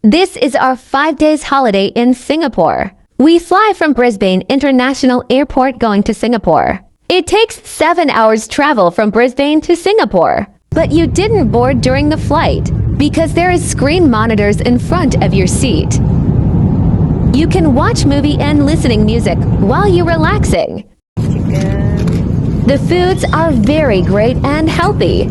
This is our 5 days holiday in Singapore. We fly from Brisbane International Airport going to Singapore. It takes 7 hours travel from Brisbane to Singapore. But you didn't board during the flight because there is screen monitors in front of your seat. You can watch movie and listening music while you're relaxing. The foods are very great and healthy.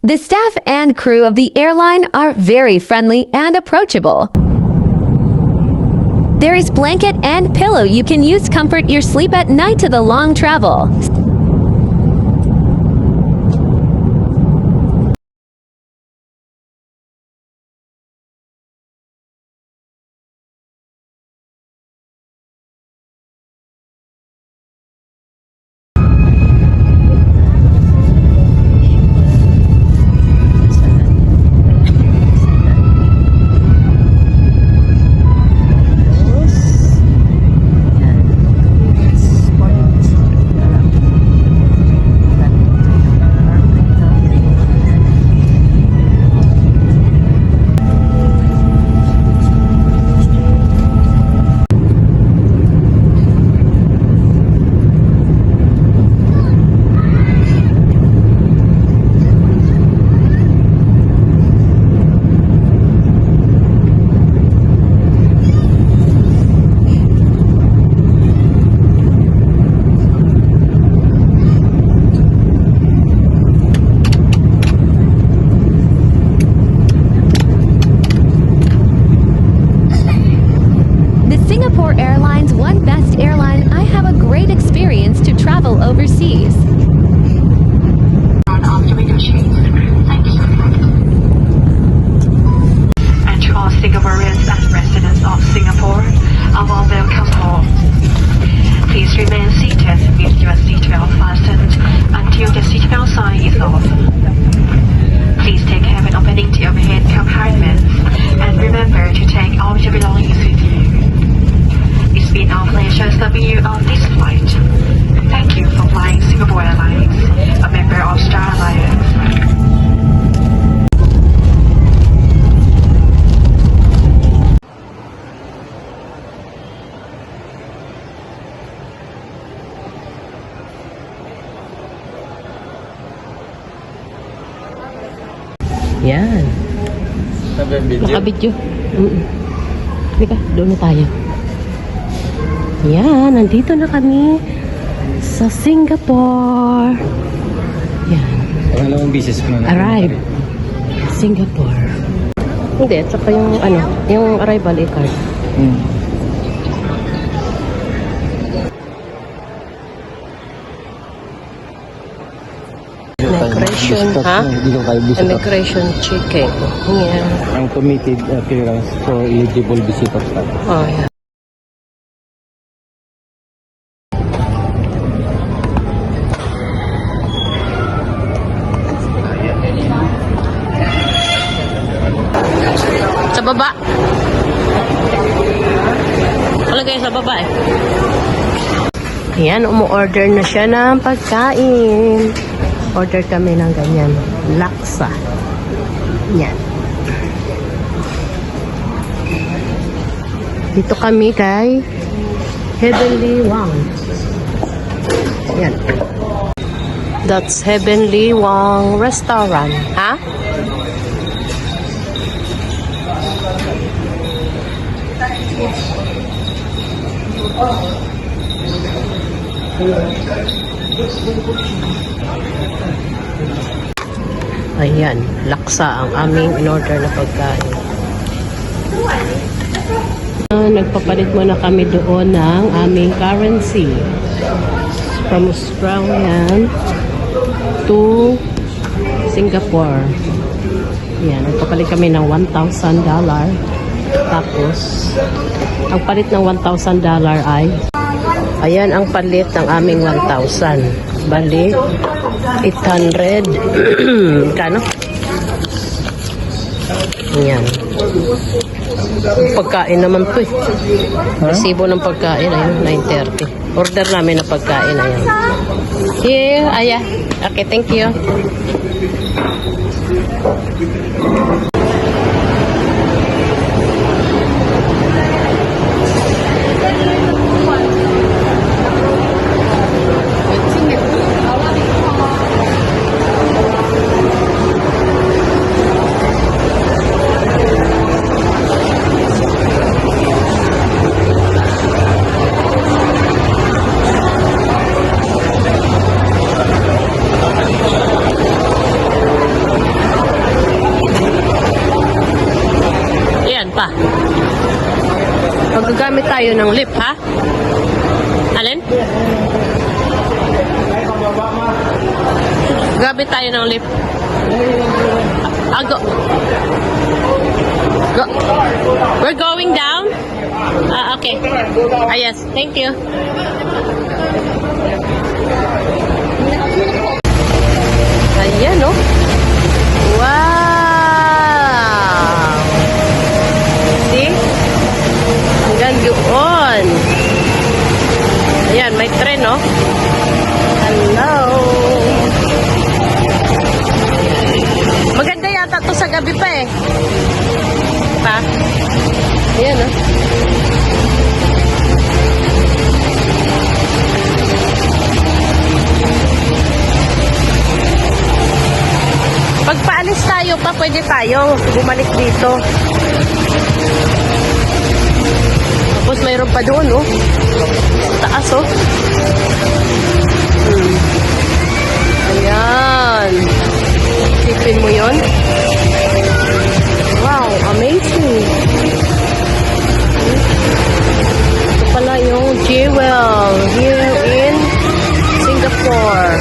The staff and crew of the airline are very friendly and approachable. There is blanket and pillow you can use to comfort your sleep at night to the long travel. Singapore Airlines won Best Airline. I have a great experience to travel overseas. Thank you. And to all Singaporeans and residents of Singapore, a warm welcome home. Please remain seated with your seatbelt fastened until the seatbelt sign is off. Please take care when opening the overhead compartments and remember to take all your belongings with you. It's been our pleasure serving you on this flight. Thank you for flying Singapore Airlines, a member of Star Alliance. Yan. Nakabidyo. Halika, doon na tayo. Yan, nandito na kami sa Singapore. Yan. Pangalawang bisis ko na. Arrive. Singapore. Hindi, at saka yung yung arrival card. Immigration, ha? Immigration checking. Yan. Ang committed clearance for eligible visitors. Oh, yeah. Sa baba. Kalagay sa baba eh. Ayan, umu-order na siya ng pagkain. Order kami ng ganyan. Laksa. Yan. Dito kami kay Heavenly Wang. Yan. That's Heavenly Wang Restaurant. Ha? Ayan, laksa ang aming in-order na pagkain. Nagpapalit muna kami doon ng aming currency. From Australian to Singapore. Ayan, nagpapalit kami ng $1,000. Tapos, ang palit ng $1,000 ay Ayan ang palit ng aming 1,000. Bali, 800. Kano? Ayan. Pagkain naman to eh. Resibo ng pagkain, ayun, 9:30. Order namin ng pagkain, ayun. Here, aya. Okay, thank you. Ayan pa. Magagamit tayo ng lip, ha? Alin? Gamit tayo ng lip. Go. Go. We're going down? Okay. Yes, thank you. Ayan, no? Wow! See? Hanggang doon. Ayan, may tren, no? Hello! Maganda yata to sa gabi pa eh. Pa? Ayan, no? Pag paalis tayo pa, pwede tayo bumalik dito. Tapos mayroon pa doon, oh. Taas, oh. Ayan. Sipin mo yun. Wow, amazing. Ito pala yung Jewel here in Singapore.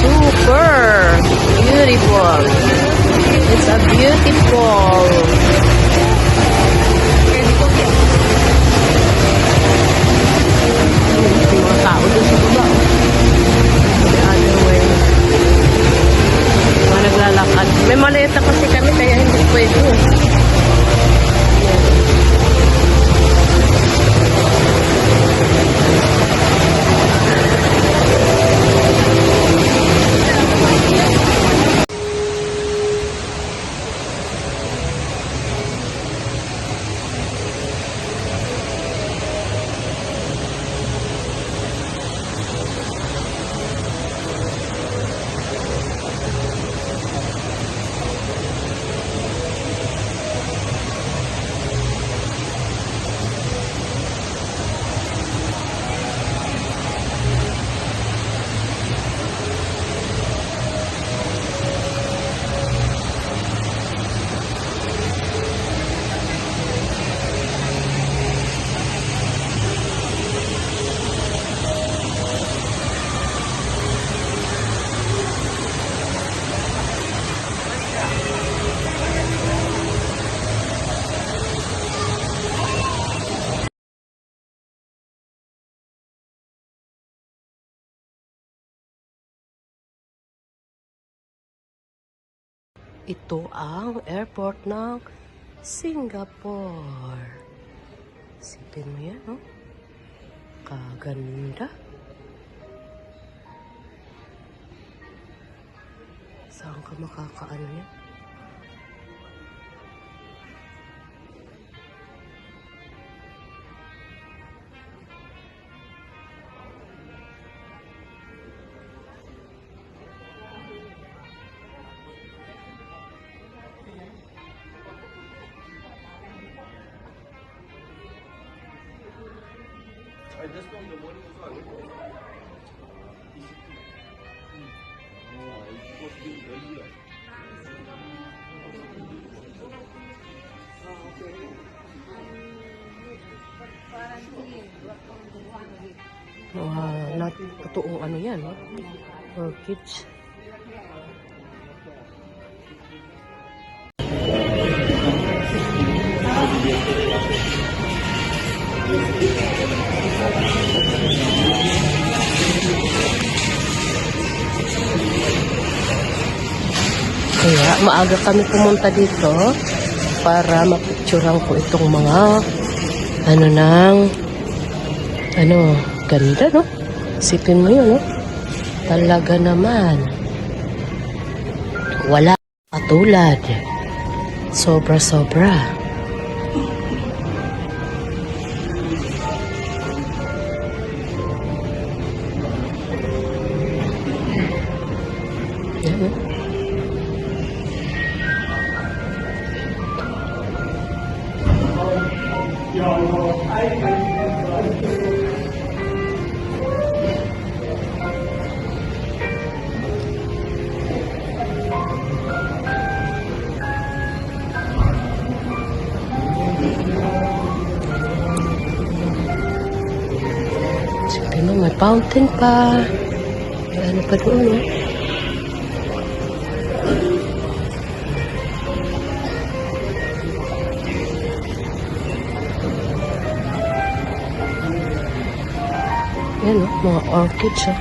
Super beautiful. It's a beautiful. May mga tao doon sa baba. The other way. Mga naglalakad. May maleta kasi kami kaya hindi pwede. Ito ang airport ng Singapore. Sipin mo yan, no? Kaganda. Saan ka makakaano yan? Totoong ano yan, no? Orchids. Kaya maaga kami pumunta dito para mapicturean ko itong mga ganda, no? Sipin mo yun, no? Talaga naman. Wala katulad. Sobra-sobra. Yan, no? Sabi mo, may fountain pa. May ano pa doon, no? Yan, no? Mga orchids, oh.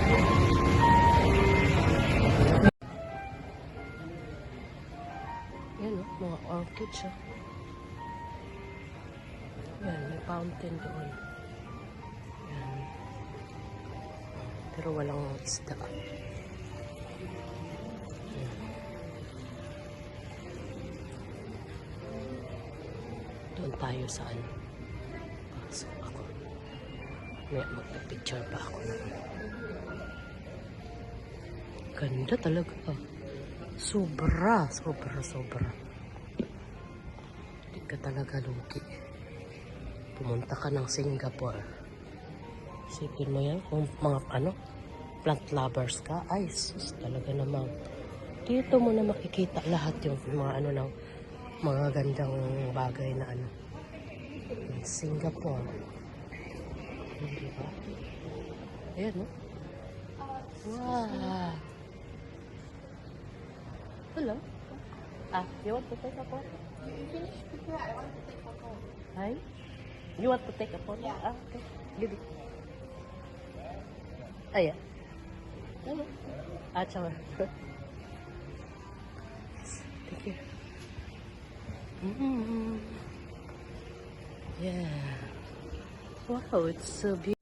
Yan, no? Mga orchids, oh. Yan, may fountain doon. Yan. Pero walang isda. Yan. Doon tayo sa ano. Pasok ako. May magpapicture pa ako na. Ganda talaga. Sobra. Hindi ka talaga lugi. Pumunta ka ng Singapore. Isipin mo yan kung mga plant lovers ka. Ay, sus, talaga namang. Dito mo na makikita lahat yung mga ng mga gandang bagay na in Singapore. Hindi ba? Ayan, no? Wow! Hello? You want to take a photo? Finish before I want to take photo. Hi? You want to take a photo? Yeah. Okay. Give it. Ayan. Hello? Tsaka. Thank you. Yeah. Wow, it's so beautiful.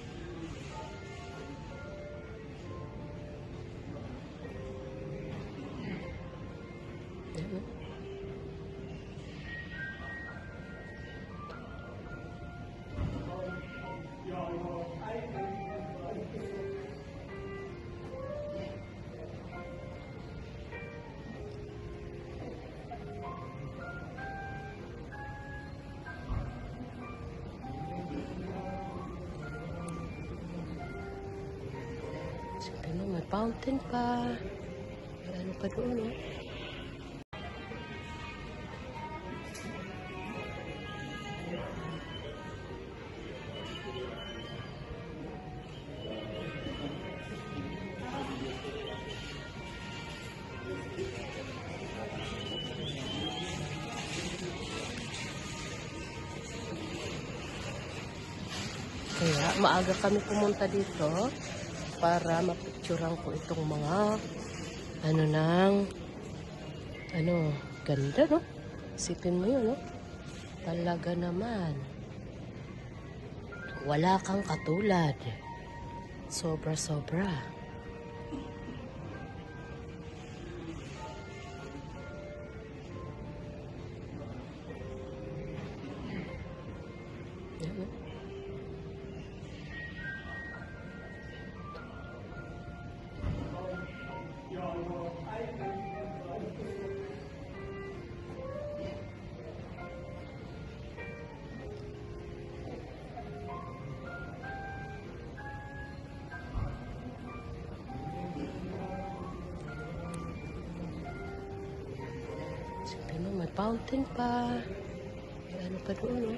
Sabi mo, may fountain pa. May ano pa doon, eh. Kaya maaga kami pumunta dito para mapicturean ko itong mga ganda, no? Sipin mo yun, no? Talaga naman. Wala kang katulad. Sobra-sobra. Yan, no? Sabi mo, may fountain pa. May ano pa doon, no?